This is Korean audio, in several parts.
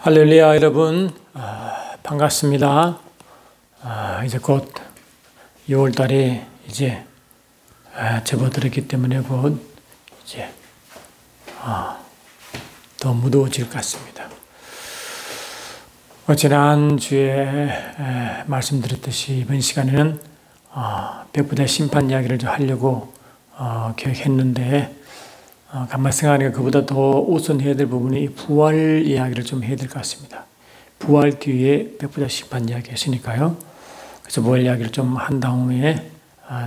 할렐루야 여러분, 반갑습니다. 이제 곧 6월달에 이제 접어들었기 때문에 곧 이제 더 무더워질 것 같습니다. 지난주에 말씀드렸듯이 이번 시간에는 백부대 심판 이야기를 좀 하려고 계획했는데 가만히 생각하니까 그보다 더 우선해야 될 부분이 부활 이야기를 좀 해야 될 것 같습니다. 부활 뒤에 백부자 심판 이야기 했으니까요. 그래서 부활 이야기를 좀 한 다음에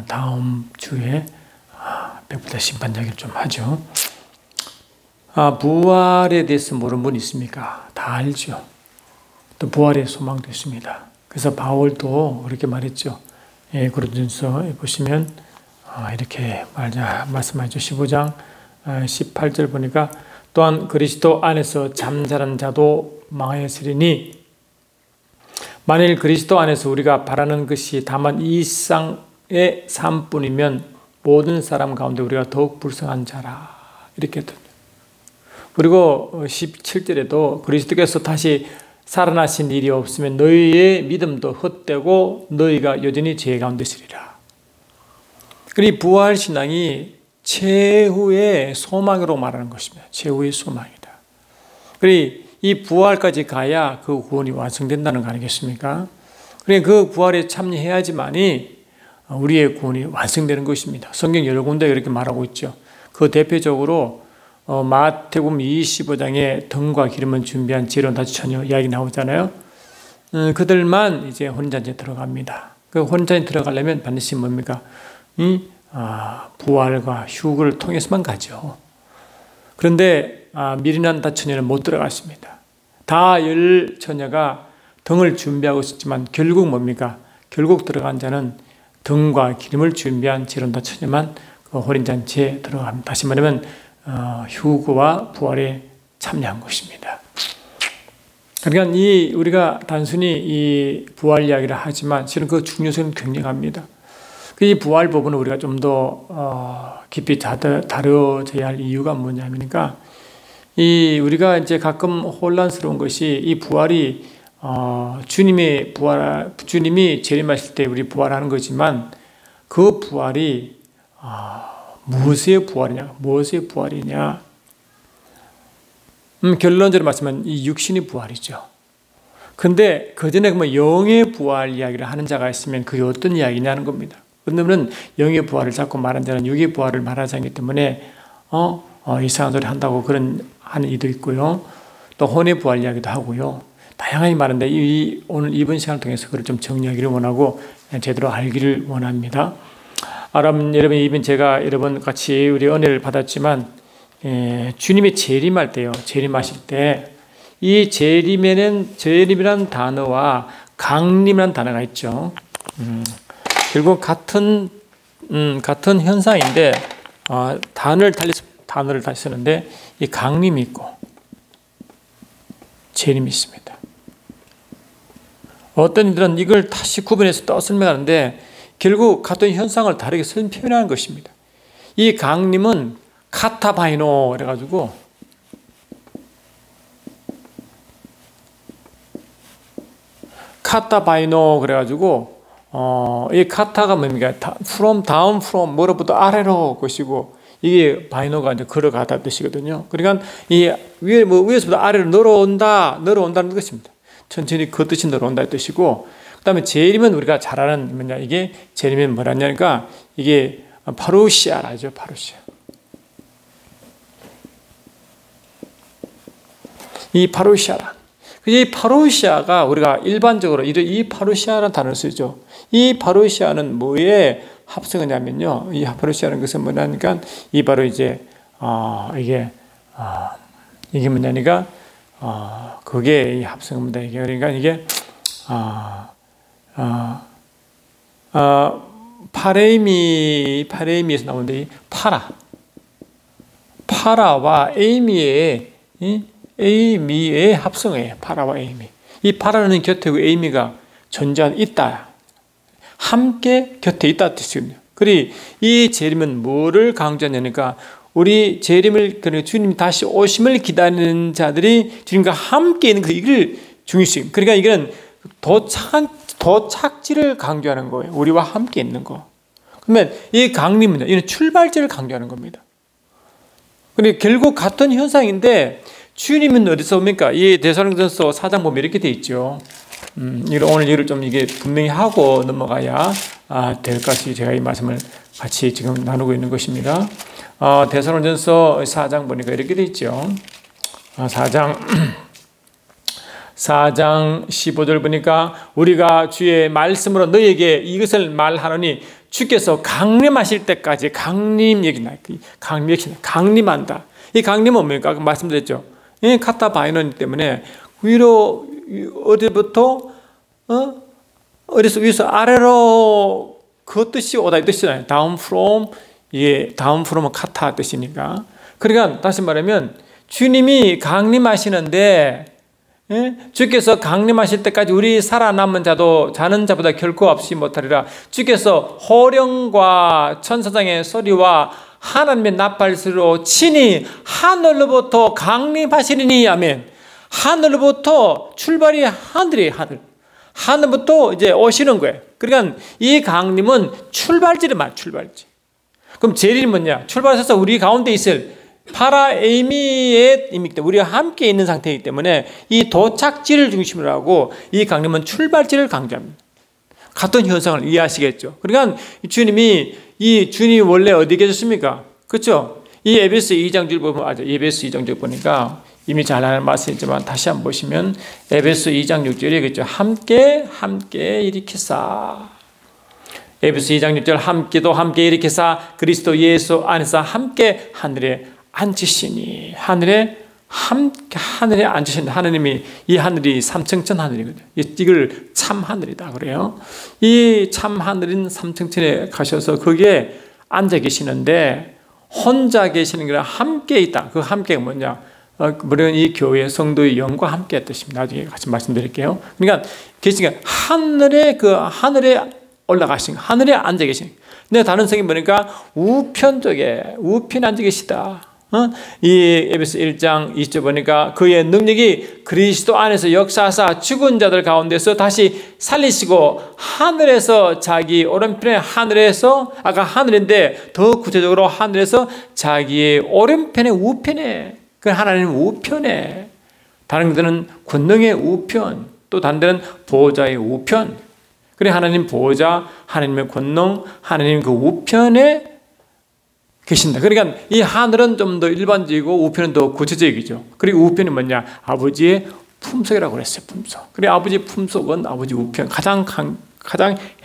다음 주에 백부자 심판 이야기를 좀 하죠. 부활에 대해서 모르는 분 있습니까? 다 알죠. 또 부활의 소망도 있습니다. 그래서 바울도 그렇게 말했죠. 고린도전서 보시면 이렇게 말씀하죠. 15장 18절 보니까 또한 그리스도 안에서 잠자는 자도 망하였으리니 만일 그리스도 안에서 우리가 바라는 것이 다만 이 세상의 삶뿐이면 모든 사람 가운데 우리가 더욱 불쌍한 자라 이렇게 했거든요. 그리고 17절에도 그리스도께서 다시 살아나신 일이 없으면 너희의 믿음도 헛되고 너희가 여전히 죄 가운데 있으리라. 그리고 부활신앙이 최후의 소망으로 말하는 것입니다. 최후의 소망이다. 그리고 이 부활까지 가야 그 구원이 완성된다는 거 아니겠습니까? 그리고 그 부활에 참여해야지만이 우리의 구원이 완성되는 것입니다. 성경 여러 군데 그렇게 말하고 있죠. 그 대표적으로 마태복음 25장에 등과 기름을 준비한 지혜로운 다섯 처녀 이야기 나오잖아요. 그들만 이제 혼잔치에 들어갑니다. 그 혼잔치에 들어가려면 반드시 뭡니까? 부활과 휴거를 통해서만 가죠. 그런데 미리난 다 처녀는 못 들어갔습니다. 다 열 처녀가 등을 준비하고 있었지만 결국 뭡니까? 결국 들어간 자는 등과 기름을 준비한 지혜로운 다 처녀만 그 혼인잔치에 들어갑니다. 다시 말하면 휴거와 부활에 참여한 것입니다. 그러니까 우리가 단순히 이 부활 이야기를 하지만 실은 그 중요성은 굉장합니다. 이 부활 부분을 우리가 좀 더 깊이 다뤄져야 할 이유가 뭐냐면요. 우리가 이제 가끔 혼란스러운 것이 이 부활이 주님이 재림하실 때 우리 부활하는 거지만 그 부활이 무엇의 부활이냐, 무엇의 부활이냐. 결론적으로 말씀하면 이 육신의 부활이죠. 근데 그 전에 그러면 영의 부활 이야기를 하는 자가 있으면 그게 어떤 이야기냐는 겁니다. 그러면 영의 부활을 자꾸 말하는 자는 육의 부활을 말하지 않기 때문에 이상한 소리 한다고 그런 하는 이도 있고요. 또 혼의 부활 이야기도 하고요. 다양하게 말하는데 오늘 이번 시간을 통해서 그걸 좀 정리하기를 원하고 제대로 알기를 원합니다. 여러분 이번 제가 여러분 같이 우리 은혜를 받았지만 주님이 재림할 때요. 재림하실 때 이 재림이라는 단어와 강림이라는 단어가 있죠. 결국 같은 현상인데 단어를 달리 쓰는데 이 강림이 있고 재림이 있습니다. 어떤 이들은 이걸 다시 구분해서 또 설명하는데 결국 같은 현상을 다르게 표현하는 것입니다. 이 강림은 카타바이노 그래가지고 이 카타가 뭡니까? from down from 뭐로부터 아래로 것이고 이게 바이노가 이제 걸어가다 뜻이거든요. 그러니까 이 위에서부터 아래로 늘어온다는 것입니다. 천천히 걷듯이 늘어온다는 뜻이고, 그다음에 재림은 우리가 잘 아는 뭐냐 이게 재림은 뭐라냐니까 이게 파루시아라죠. 파루시아. 이 파루시아라. 이 파루시아가 우리가 일반적으로 이 파루시아라는 단어를 쓰죠. 이 파루시아는 뭐에 합성하냐면요. 이 파루시아는 것은 뭐냐니까 이 바로 이제 이게 뭐냐니까 그게 이 합성입니다. 이게 그러니까 이게 파레미에서 나오는데 이 파라와 에이미의 합성이에요. 파라와 에이미. 이 파라는 곁에 에이미가 있다. 함께 곁에 있다 뜻이거든요. 그리고 이 재림은 뭐를 강조하냐니까 우리 재림을, 주님 다시 오심을 기다리는 자들이 주님과 함께 있는 그 이걸 중요시. 그러니까 이건 도착지를 강조하는 거예요. 우리와 함께 있는 거. 그러면 이 강림은 이는 출발지를 강조하는 겁니다. 근데 결국 같은 현상인데 주님은 어디서 옵니까? 이 데살로니가서 4장 보면 이렇게 돼 있죠. 오늘 이를 좀 이게 분명히 하고 넘어가야 될 것이 제가 이 말씀을 같이 지금 나누고 있는 것입니다. 데살로니가서 4장 보니까 이렇게 돼 있죠. 4장 15절 보니까 우리가 주의 말씀으로 너희에게 이것을 말하노니 주께서 강림하실 때까지 강림 얘기나 강림한다. 이 강림은 뭡니까? 아까 말씀드렸죠. 이 카타바이논 때문에 위로 어디부터 어디서 위에서 아래로 그 뜻이 오다 이 뜻이잖아요. down from은 카타 뜻이니까. 그러니까 다시 말하면 주님이 강림하시는데 주께서 강림하실 때까지 우리 살아남은 자도 자는 자보다 결코 없이 못하리라. 주께서 호령과 천사장의 소리와 하나님의 나팔소리로 친히 하늘로부터 강림하시리니. 아멘. 하늘로부터 출발이 하늘부터 이제 오시는 거예요. 그러니까 이 강림은 출발지를 말 출발지. 그럼 재림이 뭐냐? 출발해서 우리 가운데 있을 파라에미의 이미 우리와 함께 있는 상태이기 때문에 이 도착지를 중심으로 하고 이 강림은 출발지를 강조합니다. 같은 현상을 이해하시겠죠. 그러니까 주님이 원래 어디 계셨습니까? 그렇죠? 이 에베소 2장 줄 보면 에베소 2장 줄 보니까 이미 잘 아는 말씀이지만 다시 한번 보시면 에베소 2장 6절에 그렇죠. 함께 일으키사. 에베소 2장 6절 함께 일으키사 그리스도 예수 안에서 함께 하늘에 앉으시니. 하늘에 앉으신 하나님이, 이 하늘이 삼층천 하늘이거든요. 이걸 참 하늘이다 그래요. 이 참 하늘인 삼층천에 가셔서 거기에 앉아 계시는데 혼자 계시는 게 아니라 함께 있다. 그 함께가 뭐냐? 물론 이 교회 성도의 영과 함께 했듯입니다. 나중에 같이 말씀드릴게요. 그러니까 계시니까 하늘에 올라가신, 하늘에 앉아 계신. 근데 다른 성경 보니까 우편에 앉아 계시다. 이 에베소 1장 20절 보니까 그의 능력이 그리스도 안에서 역사하사 죽은 자들 가운데서 다시 살리시고 하늘에서 자기 오른편에 하늘에서 아까 하늘인데 더 구체적으로 하늘에서 자기의 오른편에 우편에 그 하나님 우편에 다른 데는 권능의 우편 또 다른 데는 보호자의 우편 그래 하나님 보호자 하나님의 권능 하나님 그 우편에 계신다. 그러니까 이 하늘은 좀 더 일반적이고 우편은 더 구체적이죠. 그리고 우편이 뭐냐? 아버지의 품속이라고 그랬어요. 품속. 그래 아버지의 품속은 아버지 우편 가장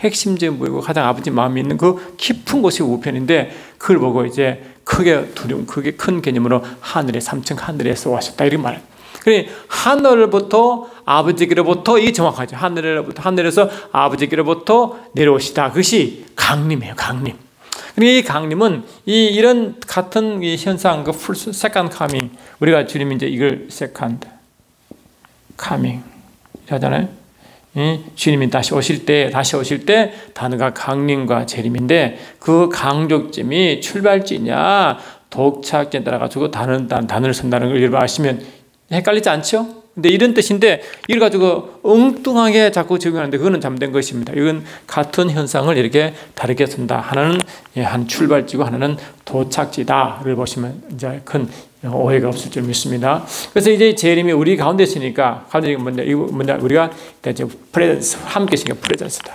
핵심적인 부분이고 가장 아버지 마음이 있는 그 깊은 곳이 우편인데 그걸 보고 이제 크게 큰 개념으로 하늘의 3층 하늘에서 오셨다 이렇게 말해요. 그래 하늘부터 아버지께로부터 이게 정확하죠. 하늘에서 아버지께로부터 내려오시다. 그것이 강림이에요. 강림. 이 강림은 이런 같은 이 현상, 그 second coming, 우리가 주님이 이제 이걸 second coming 하잖아요. 주님이 다시 오실 때 단어가 강림과 재림인데 그 강조점이 출발지냐 도착지에 따라 가지고 단어를 쓴다는 걸 여러분 아시면 헷갈리지 않죠? 근데 이런 뜻인데 이걸 가지고 엉뚱하게 자꾸 적용하는데 그거는 잘못된 것입니다. 이건 같은 현상을 이렇게 다르게 쓴다. 하나는 한 출발지고 하나는 도착지다를 보시면 이제 큰 오해가 없을 줄 믿습니다. 그래서 이제 재림이 우리 가운데 있으니까 가운데 뭐냐 우리가 이제 프레젠스 함께 있으니까 프레젠스다.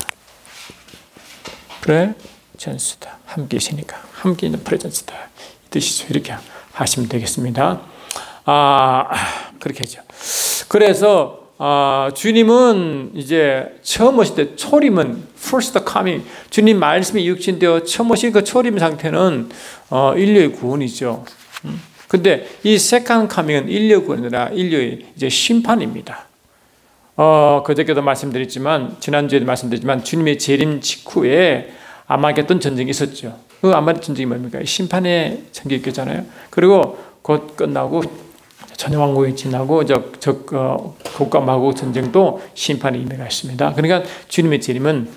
프레젠스다. 함께 있으니까 함께 있는 프레젠스다. 이 뜻이죠. 이렇게 하시면 되겠습니다. 그렇게 하죠. 그래서 주님은 이제 처음 오실 때 초림은 first coming 주님 말씀이 육신되어 처음 오신 그 초림 상태는 인류의 구원이죠. 근데 이 second coming은 인류 구원이 아니라 인류의 이제 심판입니다. 그저께도 말씀드렸지만 지난주에도 말씀드렸지만 주님의 재림 직후에 아마겟돈 전쟁이 있었죠. 그 아마겟돈 전쟁이 뭡니까? 심판의 전쟁이 있겠잖아요. 그리고 곧 끝나고 전염왕국이 지나고 곡과 마곡 전쟁도 심판이 임해가 있습니다. 그러니까 주님의 재림은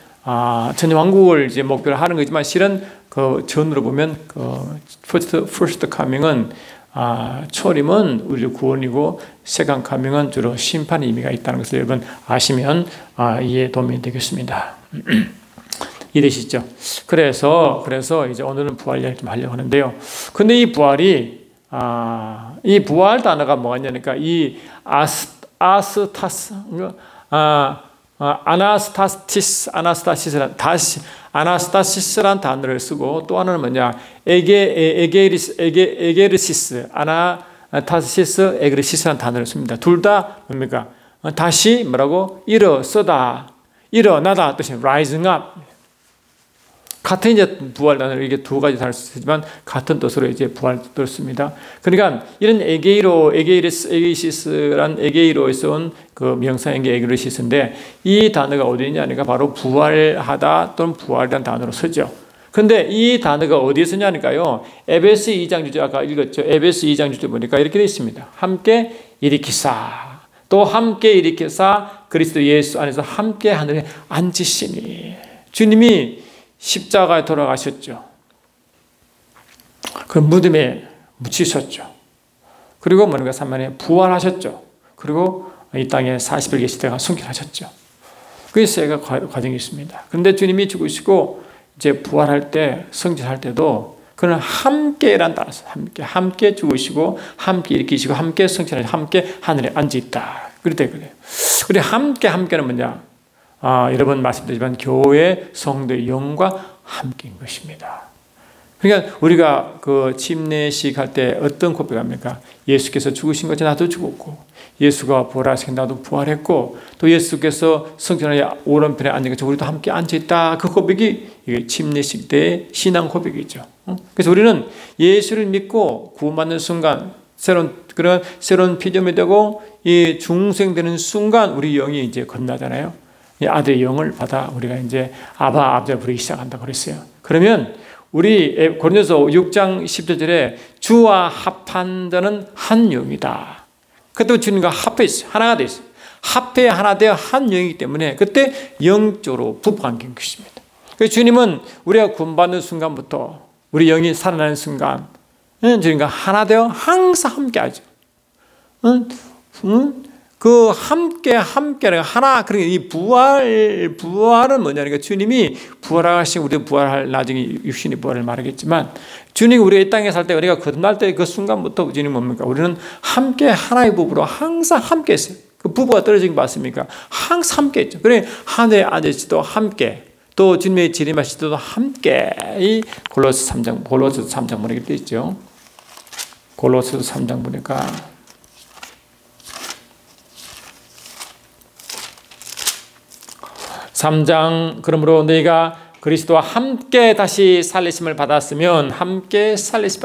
천년왕국을 이제 목표로 하는 거지만 실은 그 전으로 보면 그 first coming은 초림은 우리 구원이고 second coming은 주로 심판의 의미가 있다는 것을 여러분 아시면 이해에 도움이 되겠습니다. 이해되시죠? 그래서 이제 오늘은 부활 이야기 좀 하려고 하는데요. 근데 이 부활이 이 부활 단어가 뭐가 있냐니까 이 아나스타시스라는 단어를 쓰고 또 하나는 뭐냐 에게르시스 아나타시스 에게르시스라는 단어를 씁니다. 둘 다 뭡니까? 다시 뭐라고? 일어서다, 일어나다 뜻이 rising up. 같은 이제 부활 단어를 이게 두 가지 단어를 쓰지만 같은 뜻으로 이제 부활 뜻을 씁니다. 그러니까 이런 에게이시스란 에게이로에서 온 그 명사인 게 에게르시스인데 이 단어가 어디 있냐니까 바로 부활하다 또는 부활이라는 단어로 쓰죠. 근데 이 단어가 어디에 쓰냐니까요. 에베소 2장 6절 아까 읽었죠. 에베소 2장 6절 보니까 이렇게 되어 있습니다. 함께 일으키사 또 함께 일으키사 그리스도 예수 안에서 함께 하늘에 앉으시니 주님이 십자가에 돌아가셨죠. 그 무덤에 묻히셨죠. 그리고 뭔가 3만에 부활하셨죠. 그리고 이 땅에 40일 계시다가 승천하셨죠. 그게 세 과정이 있습니다. 그런데 주님이 죽으시고 이제 부활할 때, 승천할 때도 그는 함께란 단어였어요. 함께 죽으시고, 함께 일으키시고, 함께 승천하시고, 함께 하늘에 앉아 있다. 그래요. 그래 함께는 뭐냐? 여러 번 말씀드리지만 교회 성도의 영과 함께인 것입니다. 그러니까 우리가 그 침례식 할 때 어떤 고백합니까? 예수께서 죽으신 것이 나도 죽었고 예수가 부활하신 나도 부활했고 또 예수께서 성전의 오른편에 앉은 것이 우리도 함께 앉아있다. 그 고백이 이게 침례식 때의 신앙 고백이죠. 그래서 우리는 예수를 믿고 구원받는 순간 새로운 피조물이 되고 이 중생되는 순간 우리 영이 이제 건나잖아요. 아들의 영을 받아 우리가 이제 아버지를 부르기 시작한다고 그랬어요. 그러면 우리 고린도서 6장 10절에 주와 합한 자는 한 영이다. 그때 주님과 합해 있어요. 하나가 돼 있어요. 합해 하나 되어 한 영이기 때문에 그때 영적으로 부부관계인 것입니다. 그래서 주님은 우리가 구원받는 순간부터 우리 영이 살아나는 순간 주님과 하나 되어 항상 함께하죠. 그 함께는 하나. 그러니까 이 부활은 뭐냐니까 주님이 부활하시고 우리도 부활할 나중에 육신이 부활을 말하겠지만 주님이 우리가 이 땅에 살 때 우리가 거듭날 때 그 순간부터 주님 뭡니까? 우리는 함께 하나의 부부로 항상 함께 했어요. 그 부부가 떨어진 거 맞습니까? 항상 함께 했죠. 그래 하늘에 앉으시도 함께 또 주님의 재림하실 때도 함께 이 골로새 3장 보니까 돼 있죠. 골로새 3장 보니까 3장 그러므로 너희가 그리스도와 함께 다시 살리심을 받았으면 함께 살리심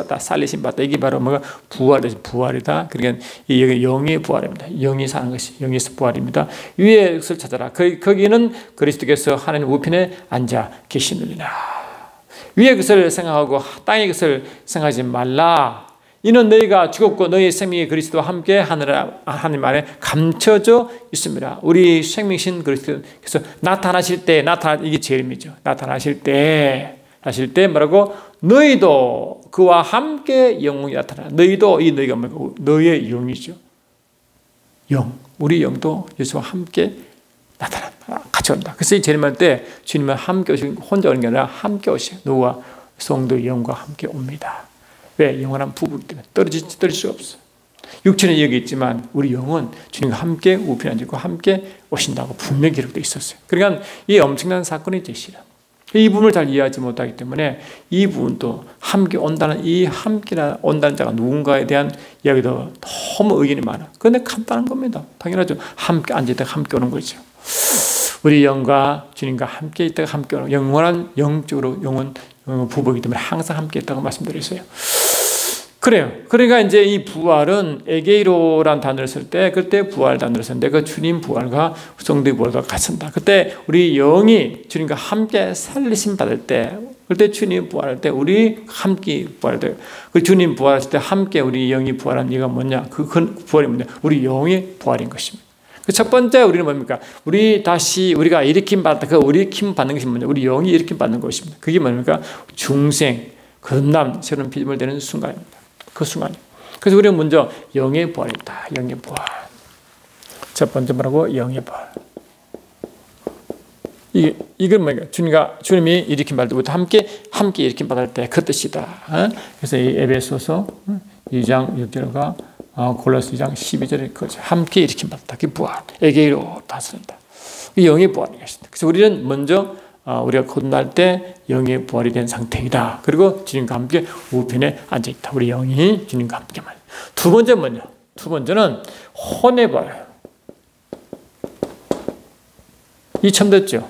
받다. 이게 바로 뭐가 부활이다. 그러니까 이 영의 부활입니다. 영이 사는 것이 영에서 부활입니다. 위의 것을 찾아라. 거기는 그리스도께서 하나님 우편에 앉아 계시느니라. 위의 것을 생각하고 땅의 것을 생각하지 말라. 이는 너희가 죽었고 너희 생명이 그리스도와 함께 하나님 안에 감춰져 있습니다. 우리 생명신 그리스도께서 나타나실 때 이게 제일이죠. 나타나실 때 뭐라고? 너희도 그와 함께 영웅이 나타나. 너희도 이 너희가 뭐고? 너희의 영이죠. 영. 우리 영도 예수와 함께 나타난다. 같이 온다. 그래서 이 재림할 때 주님은 함께 오시고 혼자 오는 게 아니라 함께 오시고 누구와 성도의 영과 함께 옵니다. 왜? 영원한 부부이기 때문에 떨어질 수가 없어. 육체는 여기 있지만 우리 영은 주님과 함께 우편에 앉고 함께 오신다고 분명히 기록되어 있었어요. 그러니까 이 엄청난 사건이 제시라. 이 부분을 잘 이해하지 못하기 때문에 이 부분도 함께 온다는 이 함께 온다는 자가 누군가에 대한 이야기도 너무 의견이 많아. 그런데 간단한 겁니다. 당연하죠. 함께 앉아있다가 함께 오는 거죠. 우리 영과 주님과 함께 있다가 함께 오는 영원한 영적으로 영원 부부이기 때문에 항상 함께 있다고 말씀드렸어요. 그래요. 그러니까 이제 이 부활은 에게이로란 단어를 쓸 때 그때 부활 단어를 쓰는데 그 주님 부활과 성도의 부활과 같습니다. 그때 우리 영이 주님과 함께 살리심 받을 때 그때 주님 부활할 때 우리 함께 부활할 때 그 주님 부활하실 때 함께 우리 영이 부활한 이유가 뭐냐? 그 부활이 뭐냐? 우리 영의 부활인 것입니다. 그 첫 번째 우리는 뭡니까? 우리가 일으킴 받다. 그 일으킴 받는 것이 뭐냐? 우리 영이 일으킴 받는 것입니다. 그게 뭡니까? 중생, 거듭남, 새로운 피조물 되는 순간입니다. 그 순간. 그래서 우리는 먼저 영의 부활이다. 영의 부활. 첫 번째 뭐라고? 영의 부활. 이건 뭐니까? 주님이 일으킴 받을 때부터 함께 일으킴 받을 때 그 뜻이다. 그래서 이 에베소서 2장 6절과 골로새 2장 12절에 함께 일으킴 받았다. 그 부활. 에게이로 다스린다. 이 영의 부활인 것입니다. 그래서 우리는 먼저 우리가 거듭날 때 영의 부활이 된 상태이다. 그리고 주님과 함께 우편에 앉아있다. 우리 영이 주님과 함께만. 두 번째 뭐냐? 두 번째는 혼의 부활. 이 처음 듣죠?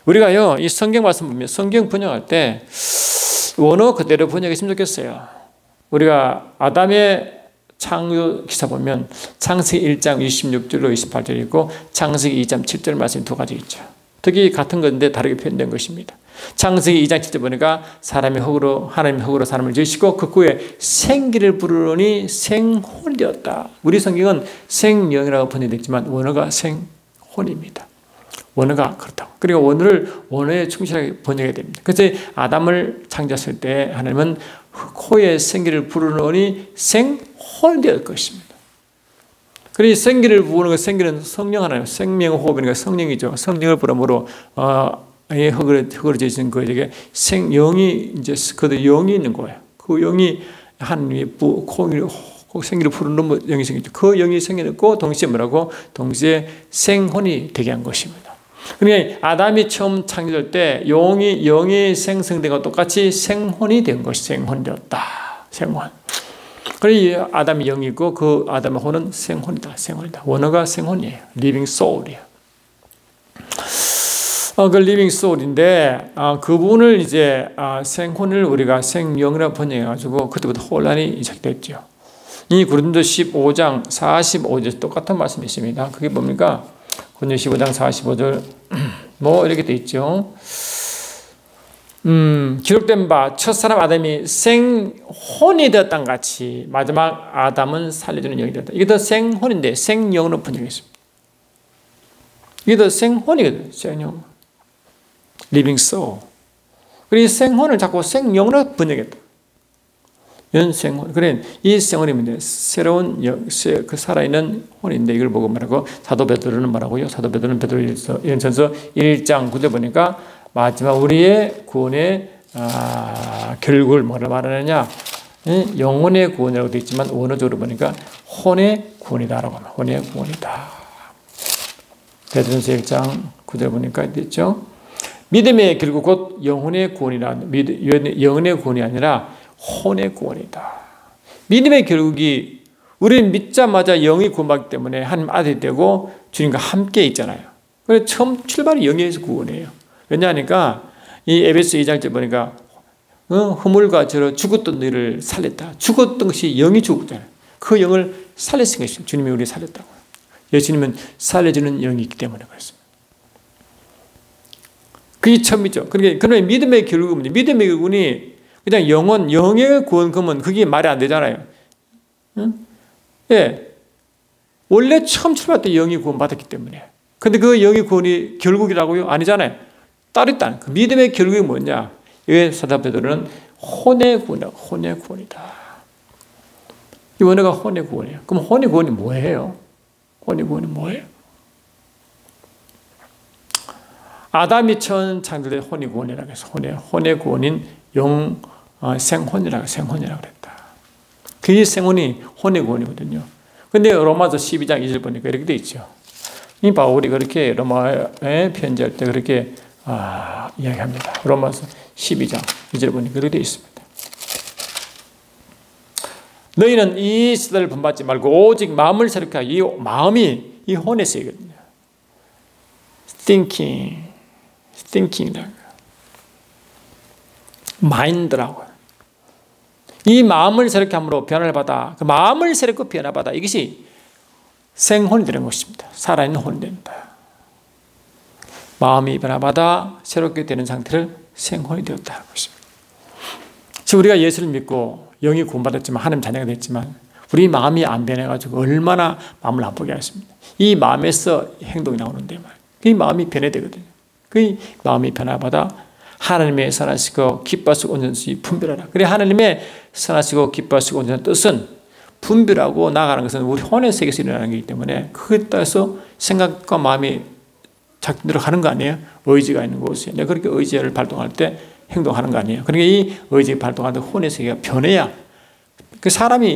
우리가요, 이 성경 말씀 보면 성경 번역할 때 원어 그대로 번역했으면 좋겠어요. 우리가 아담의 창조 기사 보면 창세기 1장 26절로 28절 있고 창세기 2장 7절 말씀이 두 가지 있죠. 특히 같은 건데 다르게 표현된 것입니다. 창세기 2장 7절 보니까 하나님이 흙으로 사람을 지으시고 그 후에 생기를 부르니 생혼이 되었다. 우리 성경은 생영이라고 번역됐지만 원어가 생혼입니다. 원어가 그렇다고. 그리고 원어에 충실하게 번역해야 됩니다. 그래서 아담을 창조했을 때 하나님은 코에 생기를 부르노니 생혼이 될 것입니다. 그래서 생기를 부르는 그 생기는 성령 하나님, 생명호흡이니까 성령이죠. 성령을 부름으로 흙으로 지으신 그에게 영이 이제 그도 영이 있는 거예요. 그 영이 하나님이 생기를 부르는 영이 생기죠. 그 영이 생겨났고 동시에 뭐라고? 동시에 생혼이 되게 한 것입니다. 그러니까 아담이 처음 창조될 때 영이 생성된 것과 똑같이 생혼이 된 것이 생혼이 되었다. 생혼. 그래서 아담이 영이고 그 아담의 혼은 생혼이다. 생혼이다. 원어가 생혼이에요. living soul이에요. 그 living soul인데 그 부분을 이제 생혼을 우리가 생영이라고 번역해가지고 그때부터 혼란이 시작됐죠. 이 고린도 15장 45절 똑같은 말씀이 있습니다. 그게 뭡니까? 고린도 15장 45절 뭐 이렇게 돼 있죠. 기록된 바 첫사람 아담이 생혼이 되었던 같이 마지막 아담은 살려주는 영이 되었다. 이게 더 생혼인데 생영으로 번역했습니다. 이게 더 생혼이거든요. 생영. living soul. 그래서 생혼을 자꾸 생영으로 번역했다. 연생혼. 그래, 이 생혼이 뭔데? 새로운 그 살아있는 혼인데 이걸 보고 말하고 사도 베드로는 뭐라고요? 사도 베드로는 베드로전서 1장 9절 보니까 마지막 우리의 구원의 결국을 뭐라 말하느냐? 영혼의 구원이라고 되어 있지만 원어적으로 보니까 혼의 구원이다라고 합니다. 혼의 구원이다. 베드로전서 1장 9절 보니까 있죠. 믿음의 결국 곧 영혼의 구원이라 영혼의 구원이 아니라 혼의 구원이다. 믿음의 결국이 우리는 믿자마자 영이 구원받기 때문에 하나님 아들이 되고 주님과 함께 있잖아요. 그래서 처음 출발이 영에서 구원이에요. 왜냐하니까 이 에베소 2장째 보니까 허물과 저로 죽었던 너희를 살렸다. 죽었던 것이 영이 죽었잖아요. 그 영을 살렸은 것이죠. 주님이 우리를 살렸다고. 예수님은 살려주는 영이 있기 때문에 그렇습니다. 그게 처음이죠. 그러면 믿음의 결국은 뭐냐? 믿음의 결국은 그냥 영의 구원 그러면 그게 말이 안 되잖아요. 응? 예. 원래 처음 출발 때 영이 구원 받았기 때문에. 근데 그 영의 구원이 결국이라고요? 아니잖아요. 따로 있다. 그 믿음의 결국이 뭐냐? 이게 사도 베드로는 혼의 구원이다. 이 원어가 혼의 구원이에요. 그럼 혼의 구원이 뭐예요? 혼의 구원이 뭐예요? 아담이 처음 창조된 혼의 구원이라고 해서 혼의 구원인 생혼이라고 그랬다. 그게 생혼이 혼의 구원이거든요. 근데 로마서 12장 2절 보니까 이렇게 돼 있죠. 이 바울이 그렇게 로마에 편지할 때 그렇게 이야기합니다. 로마서 12장 2절 보니까 그렇게 돼 있습니다. 너희는 이 세대를 본받지 말고 오직 마음을 새롭게 하여 이 마음이 이 혼에 쓰이거든요. thinking이라고 마인드라고. 이 마음을 새롭게 함으로 변화를 받아. 그 마음을 새롭게 변화받아. 이것이 생혼이 되는 것입니다. 살아있는 혼이 된다. 마음이 변화받아 새롭게 되는 상태를 생혼이 되었다 하는 것입니다. 지금 우리가 예수를 믿고 영이 구원받았지만 하나님 자녀가 됐지만 우리 마음이 안 변해가지고 얼마나 마음을 나쁘게 하겠습니다. 이 마음에서 행동이 나오는데 말이에요. 그 마음이 변해되거든요. 그 마음이 변화받아 하나님의 선하시고 기뻐하시고 온전한 뜻이 분별하라. 그래 하나님의 선하시고 기뻐하시고 온전한 뜻은 분별하고 나아가는 것은 우리 혼의 세계에서 일어나는 것이기 때문에 그에 따라서 생각과 마음이 작동대로 가는 거 아니에요? 의지가 있는 곳에 내가 그렇게 의지를 발동할 때 행동하는 거 아니에요? 그러니까 이 의지 발동할 때 혼의 세계가 변해야 그 사람이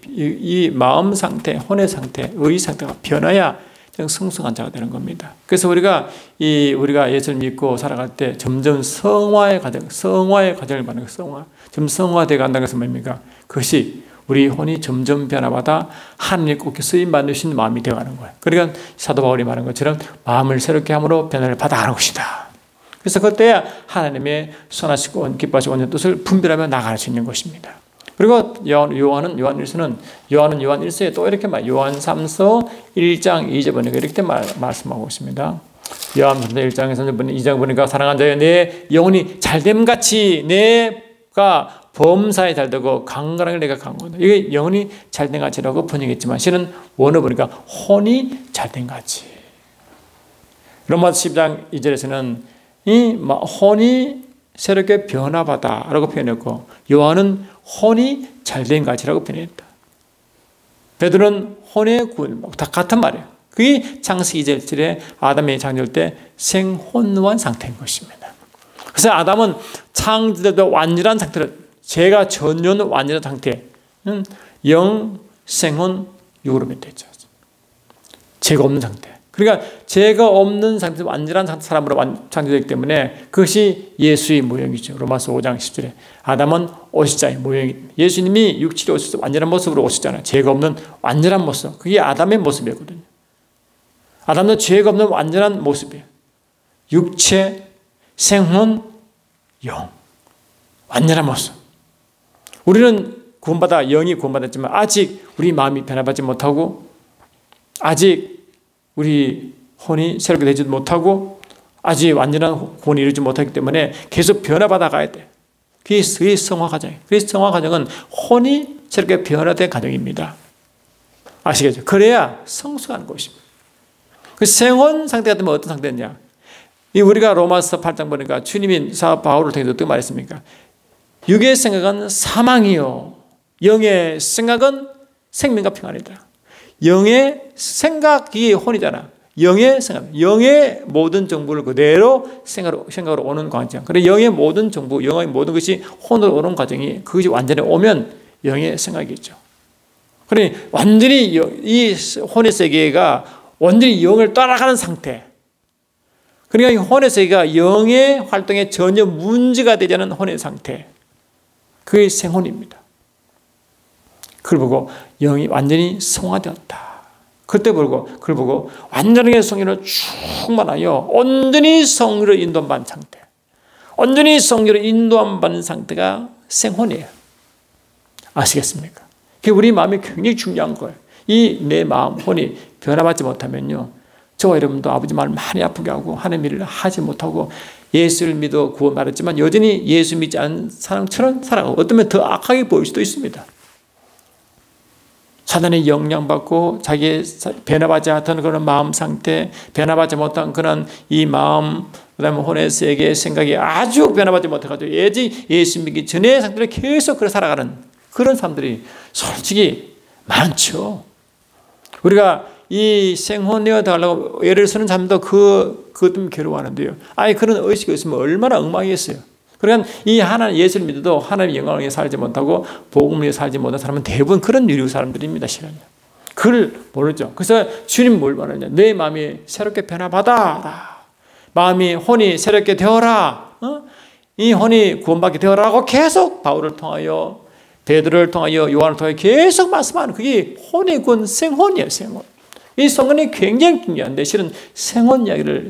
이 마음 상태, 혼의 상태, 의 상태가 변해야 성숙한 자가 되는 겁니다. 그래서 우리가 예수를 믿고 살아갈 때 점점 성화의 과정을 받는 거예요. 좀 성화되어 간다는 것은 뭡니까? 그것이 우리 혼이 점점 변화받아 하나님의 꼭 쓰임 받으신 마음이 되어가는 거예요. 그러니까 사도 바울이 말한 것처럼 마음을 새롭게 함으로 변화를 받아가는 것이다. 그래서 그때야 하나님의 선하시고 기뻐하시고 온전한 뜻을 분별하며 나갈 수 있는 것입니다. 그리고 요한 1서에 또 이렇게 요한 3서 1장 2절 보니까 이렇게 말씀하고 있습니다. 요한 3서 1장에서 2장 보니까 사랑하는 자여 내 영혼이 잘됨같이 내가 범사에 잘되고 강건하게 내가 강건하다. 이게 영혼이 잘된 같이라고 번역했지만 실은 원어 보니까 혼이 잘된 같이. 로마서 10장 2절에서는 이 혼이 새롭게 변화받아 라고 표현했고 요한은 혼이 잘된 같이라고 표현했다. 베드로는 혼의 구원, 다 같은 말이에요. 그게 창세기 2절에 아담이 창조될 때 생혼한 상태인 것입니다. 그래서 아담은 창조될 때 완전한 상태로 죄가 전혀 완전한 상태는 영, 생혼, 육으로 맺혀있죠. 죄가 없는 상태. 그러니까 죄가 없는 상태, 완전한 사람으로 창조되기 때문에 그것이 예수의 모형이죠. 로마서 5장 10절에 아담은 오실자의 모형입니다. 예수님이 육체로 오셔서 완전한 모습으로 오셨잖아요. 죄가 없는 완전한 모습. 그게 아담의 모습이거든요. 아담도 죄가 없는 완전한 모습이에요. 육체, 생혼, 영. 완전한 모습. 우리는 영이 구원받았지만 아직 우리 마음이 변화받지 못하고 아직 우리 혼이 새롭게 되지도 못하고 아직 완전한 구원을 이루지 못하기 때문에 계속 변화받아 가야 돼. 그게 성화 과정이에요. 그래서 성화 과정은 혼이 새롭게 변화된 과정입니다. 아시겠죠? 그래야 성숙하는 것입니다. 그 생혼 상태가 되면 어떤 상태냐? 우리가 로마서 8장 보니까 주님이 바울을 통해서 어떻게 말했습니까? 육의 생각은 사망이요 영의 생각은 생명과 평안이다. 영의 생각이 혼이잖아. 영의 생각, 영의 모든 정보를 그대로 생각으로 오는 과정. 그래 영의 모든 정보, 영의 모든 것이 혼으로 오는 과정이 그것이 완전히 오면 영의 생각이죠. 그러니 완전히 이 혼의 세계가 완전히 영을 따라가는 상태. 그러니까 이 혼의 세계가 영의 활동에 전혀 문제가 되지 않은 혼의 상태. 그게 생혼입니다. 그걸 보고 영이 완전히 성화되었다. 그때 그걸 보고 완전하게 성령으로 충만하여 온전히 성령으로 인도받는 상태. 온전히 성령으로 인도받는 상태가 생혼이에요. 아시겠습니까? 그게 우리 마음이 굉장히 중요한 거예요. 이 내 마음, 혼이 변화받지 못하면요. 저와 여러분도 아버지 마음을 많이 아프게 하고 하나님 일을 하지 못하고 예수를 믿어 구원받았지만 여전히 예수 믿지 않은 사람처럼 살아가고 어쩌면 더 악하게 보일 수도 있습니다. 사단의 영향받고 자기의 변화받지 않던 그런 마음 상태, 변화받지 못한 그런 이 마음, 그 다음에 혼의 세계의 생각이 아주 변화받지 못해가지고 예수 믿기 전의 상태로 계속 그렇게 살아가는 그런 사람들이 솔직히 많죠. 우리가 이 생혼되어 달라고 예를 쓰는 사람도 그것 때문에 괴로워하는데요. 아예 그런 의식이 있으면 얼마나 엉망이겠어요. 그러니까 이 하나님 예수를 믿어도 하나님의 영광을 위해 살지 못하고 복음을 위해 살지 못한 사람은 대부분 그런 유류 사람들입니다. 실은요. 그걸 모르죠. 그래서 주님 뭘 말하냐? 내 마음이 새롭게 변화받아라. 마음이 혼이 새롭게 되어라. 이 혼이 구원받게 되어라고 계속 바울을 통하여 베드로를 통하여 요한을 통하여 계속 말씀하는 그게 혼의 구원 생혼이에요. 생혼. 이 성경이 굉장히 중요한데 실은 생혼 이야기를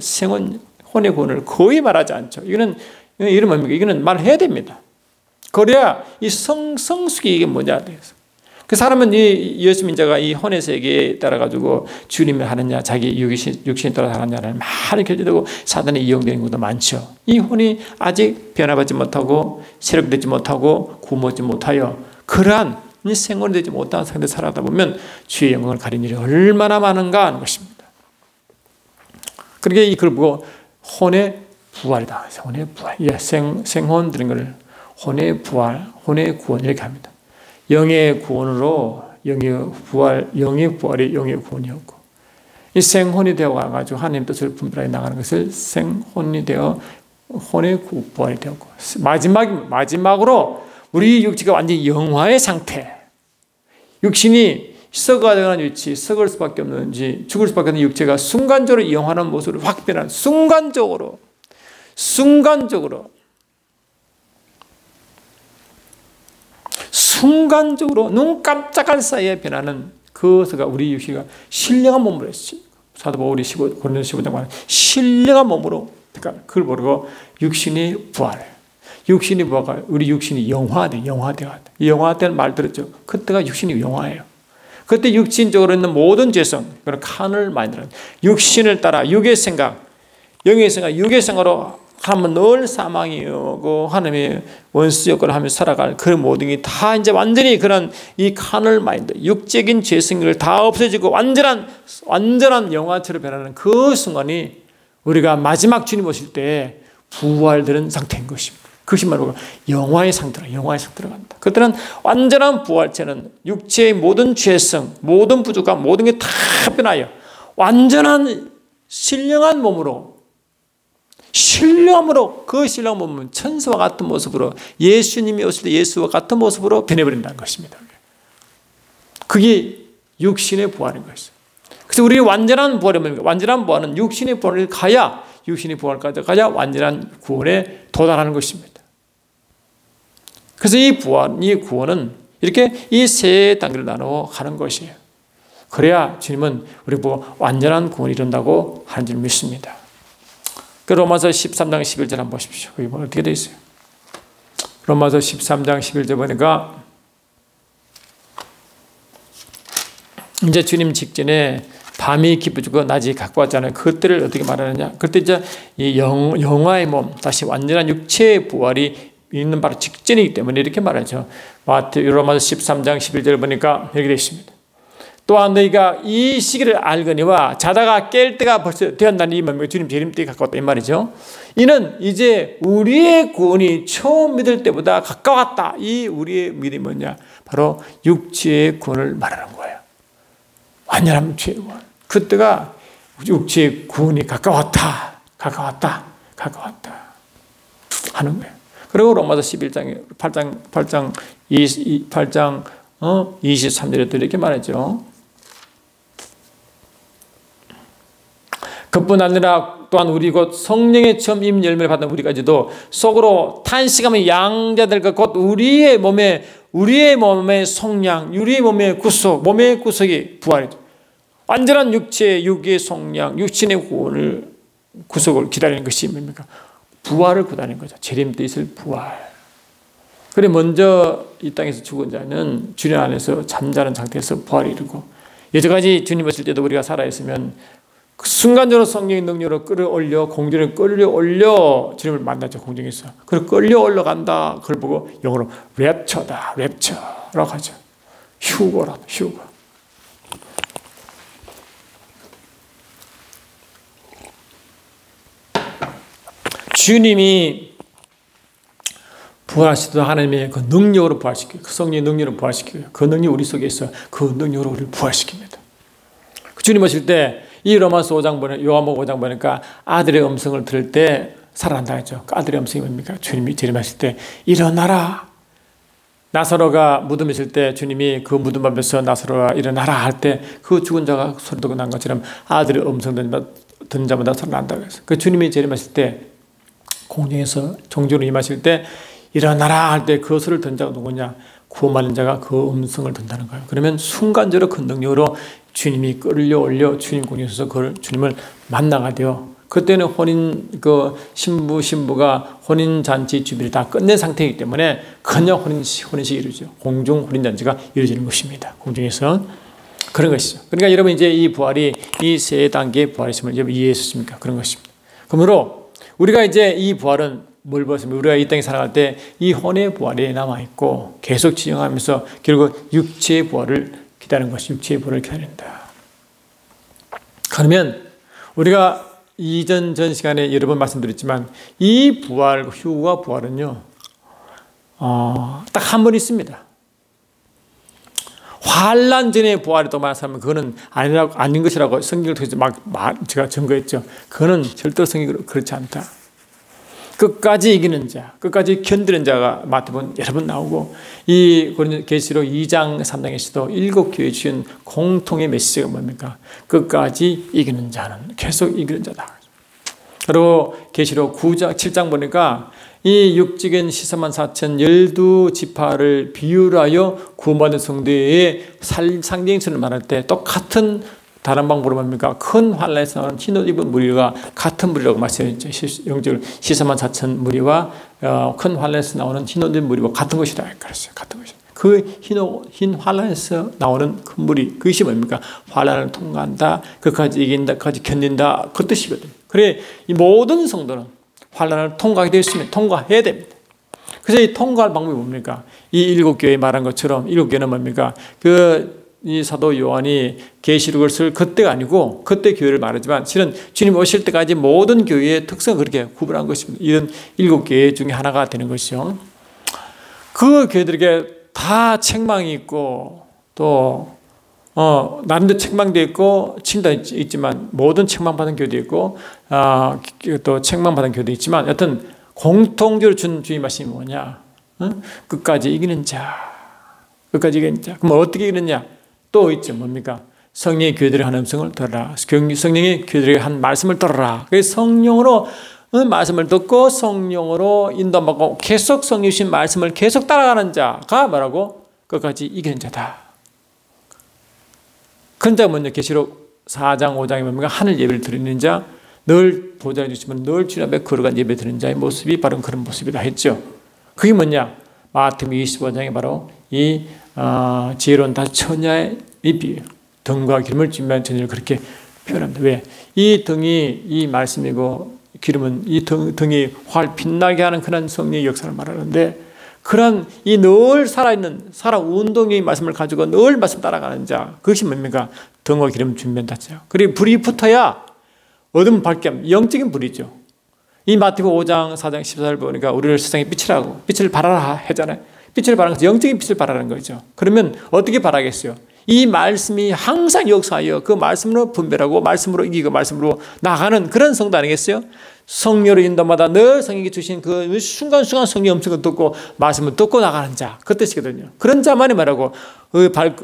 혼의 구원을 거의 말하지 않죠. 이거는 뭡니까? 이거는 말해야 됩니다. 그래야 이 성숙이 이게 뭐냐. 그 사람은 이 예수 민자가 이 혼의 세계에 따라가지고 주님이 하느냐, 자기 육신에 따라 하느냐를 많이 결정되고 사단에 이용되는 것도 많죠. 이 혼이 아직 변화받지 못하고 새롭게 되지 못하고 구원받지 못하여 그러한 완전히 생혼이 되지 못한 상태에 살아가다 보면 주의 영광을 가린 일이 얼마나 많은가 하는 것입니다. 그러니까 이걸 보고 혼의 부활이다. 혼의 부활. 생혼 드린 것을 혼의 부활, 혼의 구원 이렇게 합니다. 영의 구원으로 영의 부활이 영의 구원이었고, 이 생혼이 되어 가지고 하나님 뜻을 분별하게 나가는 것을 생혼이 되어 혼의 부활이 되었고, 마지막으로 우리 육체가 완전히 영화의 상태, 육신이 썩어가는 위치, 썩을 수밖에 없는지 죽을 수밖에 없는 육체가 순간적으로 영원한 모습으로 확 변하는, 순간적으로 눈 깜짝할 사이에 변하는 그것가 우리 육체가 신령한 몸으로 했어요. 사도 바울이 고린도서 15장 말하는 신령한 몸으로, 그러니까 그걸 모르고 육신이 부활해. 육신이 부활해. 우리 육신이 영화되는 말 들었죠. 그때가 육신이 영화예요. 그때 육신적으로 있는 모든 죄성, 그런 칸을 만드는 육신을 따라 육의 생각, 영의 생각, 육의 생각으로 하면 늘 사망이 오고 하나님의 원수 역할을 하며 살아갈 그 모든 게 다 이제 완전히 그런 이 칸을 마인드, 육적인 죄성을 다 없어지고 완전한 영화처럼 변하는 그 순간이 우리가 마지막 주님 오실 때 부활되는 상태인 것입니다. 그것이 바로 영화의 상태로 간다. 그때는 완전한 부활체는 육체의 모든 죄성, 모든 부족함, 모든 게 다 변하여 완전한 신령한 몸으로, 그 신령한 몸은 천사와 같은 모습으로, 예수님이 오실 때 예수와 같은 모습으로 변해버린다는 것입니다. 그게 육신의 부활인 것이죠. 그래서 우리의 완전한 부활이 뭡니까? 완전한 부활은 육신의 부활을 가야, 육신의 부활까지 가야 완전한 구원에 도달하는 것입니다. 그래서 이 구원은 이렇게 이 세 단계를 나누어 가는 것이에요. 그래야 주님은 우리 보고 완전한 구원이 이룬다고 하는 줄 믿습니다. 그 로마서 13장 11절 한번 보십시오. 거기 보면 어떻게 되어 있어요? 로마서 13장 11절 보니까 이제 주님 직전에 밤이 깊어지고 낮이 가까웠잖아요. 그때를 어떻게 말하느냐? 그때 이제 이 영화의 몸, 다시 완전한 육체의 부활이 있는 바로 직전이기 때문에 이렇게 말하죠. 로마서 13장 11절 보니까 이렇게 되어 있습니다. 또한 너희가 이 시기를 알거니와 자다가 깰 때가 벌써 되었나니, 이 말입니다. 주님 재림 때에 가까웠다 이 말이죠. 이는 이제 우리의 구원이 처음 믿을 때보다 가까웠다. 이 우리의 믿음이 뭐냐? 바로 육체의 구원을 말하는 거예요. 완전한 육체의 구원. 그때가 육체의 구원이 가까웠다 하는 거예요. 그리고 로마서 8장 23절에 또 이렇게 말하죠. 그뿐 아니라 또한 우리 곧 성령의 처음 임 열매를 받은 우리까지도 속으로 탄식하며 양자들과 곧 우리의 몸의 성량, 우리의 몸의 구속, 몸의 구속이 부활이죠. 완전한 육의 성량, 육신의 구속을 기다리는 것이 뭡니까? 부활을 기다리는 거죠. 재림 때 있을 부활. 그래 먼저 이 땅에서 죽은 자는 주님 안에서 잠자는 상태에서 부활이 이루고, 여태까지 주님 오실 때도 우리가 살아있으면 순간적으로 성령의 능력으로 끌어올려, 공중에 끌려올려 주님을 만나죠. 공중에서. 그리고 끌려올려 간다. 그걸 보고 영어로 랩처라고 하죠. 휴거. 주님이 부활하시도 하나님의 그 능력으로 부활시켜요. 그 성령의 능력으로 부활시켜요. 그 능력이 우리 속에 있어. 그 능력으로 우리를 부활시킵니다. 그 주님 오실 때 이 로마서 5장 보니까, 요한복음 5장 보니까 아들의 음성을 들을 때 살아난다 했죠. 그 아들의 음성이 뭡니까? 주님이 재림하실 때 일어나라. 나사로가 무덤에 있을 때 주님이 그 무덤 앞에서 나사로가 일어나라 할 때 그 죽은 자가 소리 듣고 난 것처럼 아들의 음성 듣는 자마다 살아난다고 했어요. 그 주님이 재림하실 때 공중에서 종주로 임하실 때 일어나라 할 때 그 소리를 듣는 자가 누구냐? 구원받는 자가 그 음성을 듣는다는 거예요. 그러면 순간적으로 그 능력으로 주님이 끌려올려 주님 공중에서 그 주님을 만나가 되어, 그때는 신부가 혼인잔치 준비를 다 끝낸 상태이기 때문에 그냥 혼인식이 이루어지죠. 공중 혼인잔치가 이루어지는 것입니다. 공중에서. 그런 것이죠. 그러니까 여러분 이제 이 부활이 이 세 단계의 부활이심을 이해했습니까? 그런 것입니다. 그러므로 우리가 이제 이 부활은 뭘 보았습니까? 우리가 이 땅에 살아갈 때 이 혼의 부활이 남아있고 계속 진행하면서 결국 육체의 부활을 기다리는 것이 육체의 부활을 기다린다. 그러면 우리가 이전 시간에 여러 번 말씀드렸지만 이 부활, 휴와 부활은요, 딱 한 번 있습니다. 환란 전에 부활이라고 말하면 그거는 아닌 것이라고 성경을 통해서 제가 증거했죠. 그거는 절대로 성경이 그렇지 않다. 끝까지 이기는 자, 끝까지 견디는 자가 마태복음 여러 번 나오고 이 계시록 2장, 3장에서도 7교회에 주신 공통의 메시지가 뭡니까? 끝까지 이기는 자는 계속 이기는 자다. 그리고 계시록 9장, 7장 보니까 이 육직은 14만 4천 12지파를 비유하여 구원받은 성도의 상징성을 말할 때 똑같은 다른 방법으로 뭡니까? 큰 환란에서 나오는 흰옷 입은 무리가 같은 무리라고 말씀했죠. 영적으로 14만 4천 무리와 큰 환란에서 나오는 흰옷 입은 무리와 같은 것이다. 그랬어요. 같은 것이다. 그 흰 환란에서 나오는 큰 무리, 그것이 뭡니까? 환란을 통과한다, 그까지 이긴다, 그까지 견딘다, 그 뜻이거든요. 그래, 이 모든 성도는 환란을 통과하게 되어 있으면 통과해야 됩니다. 그래서 이 통과할 방법이 뭡니까? 이 7교회 말한 것처럼 7교회는 뭡니까? 이 사도 요한이 계시록을 쓸 그때가 아니고 그때 교회를 말하지만 실은 주님 오실 때까지 모든 교회의 특성을 그렇게 구분한 것입니다. 이런 7교회 중에 하나가 되는 것이죠. 그 교회들에게 다 책망이 있고 또 나름대로 책망도 있고 칭도 있지만 모든 책망받은 교회도 있고 또 책망받은 교회도 있지만 여튼 공통적으로 준 주님 말씀이 뭐냐? 끝까지 이기는 자. 끝까지 이기는 자. 그럼 어떻게 이기느냐? 또 있죠. 뭡니까? 성령의 교회들의 한 음성을 들어라. 성령의 교회들의 한 말씀을 들어라. 그래서 성령으로 말씀을 듣고 성령으로 인도받고 계속 성령 주신 말씀을 계속 따라가는 자가 뭐라고? 끝까지 이기는 자다. 그런 자가 먼저 계시록 4장 5장에 뭡니까? 하늘 예배를 드리는 자, 늘 보좌에 주시면 늘 주님 앞에 걸어간 예배 드리는 자의 모습이 바로 그런 모습이다 했죠. 그게 뭐냐? 마태복음 25장에 바로 이 지혜로운 다 처녀의 이 등과 기름을 준비한 처녀를 그렇게 표현합니다. 왜? 이 등이 이 말씀이고 기름은 이 등이 활 빛나게 하는 그런 성령의 역사를 말하는데 그런 이 늘 살아있는 운동의 말씀을 가지고 늘 말씀 따라가는 자, 그것이 뭡니까? 등과 기름 준비한 자죠. 그리고 불이 붙어야 어둠 밝게 합니다. 영적인 불이죠. 이 마태복음 5장 4장 14절 보니까 우리를 세상에 빛이라고 빛을 발하라 하잖아요. 빛을 발하는 것은 영적인 빛을 발하는 거죠. 그러면 어떻게 발하겠어요? 이 말씀이 항상 역사하여 그 말씀으로 분별하고 말씀으로 이기고 말씀으로 나가는 그런 성도 아니겠어요? 성령으로 인도마다 늘 성령이 주신 그 순간순간 성령 음성을 듣고 말씀을 듣고 나가는 자, 그 뜻이거든요. 그런 자만이 말하고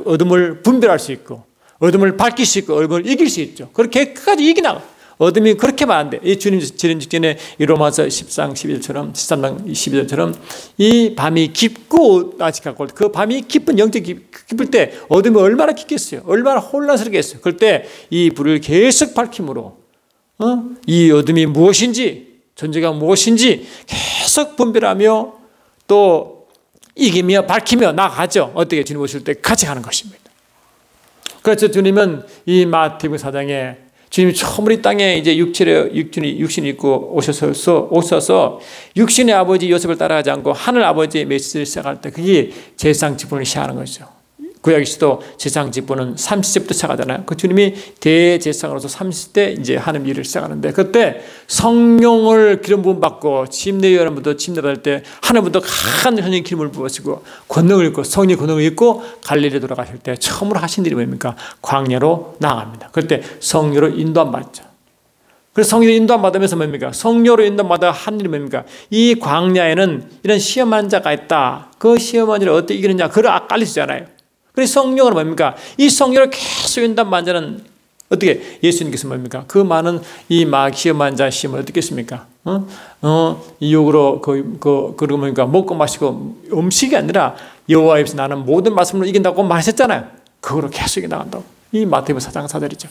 어둠을 분별할 수 있고 어둠을 밝힐 수 있고 어둠을 이길 수 있죠. 그렇게 끝까지 이기나가. 어둠이 그렇게 많은데 이 주님 지른 직전에 이 로마서 10장 12절처럼 13장 12절처럼 이 밤이 깊고 아직 갖고 그 밤이 깊은 영적 깊을 때 어둠이 얼마나 깊겠어요. 얼마나 혼란스럽겠어요. 그럴 때 이 불을 계속 밝힘으로 이 어둠이 무엇인지 존재가 무엇인지 계속 분별하며 또 이기며 밝히며 나가죠. 어떻게 주님 오실 때 같이 가는 것입니다. 그래서 주님은 이 마태복음 4장에 주님이 처음으로 이 땅에 이제 육신이 입고 오셔서 육신의 아버지 요셉을 따라가지 않고 하늘 아버지의 메시지를 시작할 때 그게 제사장 직분을 시작하는 거죠. 구약에서도 제사장 직분은 30세부터 시작하잖아요. 그 주님이 대제사장으로서 30대 이제 하는 일을 시작하는데 그때 성령을 기름 부음 받고 침례요한부터 침례 받을 때 하늘부터 큰 현의 기름을 부으시고 권능을 입고 성령의 권능을 입고 갈릴리에 돌아가실 때 처음으로 하신 일이 뭡니까? 광야로 나갑니다. 그때 성령으로 인도함 받죠. 그래서 성령으로 인도함 받으면서 뭡니까? 성령으로 인도함 받아 한 일이 뭡니까? 이 광야에는 이런 시험한 자가 있다. 그 시험한 자를 어떻게 이기느냐? 그걸 알려주잖아요. 그래서 성령으로 뭡니까? 이 성령을 계속 인도함 받는 어떻게 예수님께서 뭡니까? 그 많은 이 시험한 자 시험을 어떻게 했습니까? 이 욕으로 그러고 뭡니까? 먹고 마시고 음식이 아니라 여호와 입에서 나는 모든 말씀으로 이긴다고 말했잖아요. 그거로 계속 이겨나간다고. 이 마태복음 4장 4절이죠.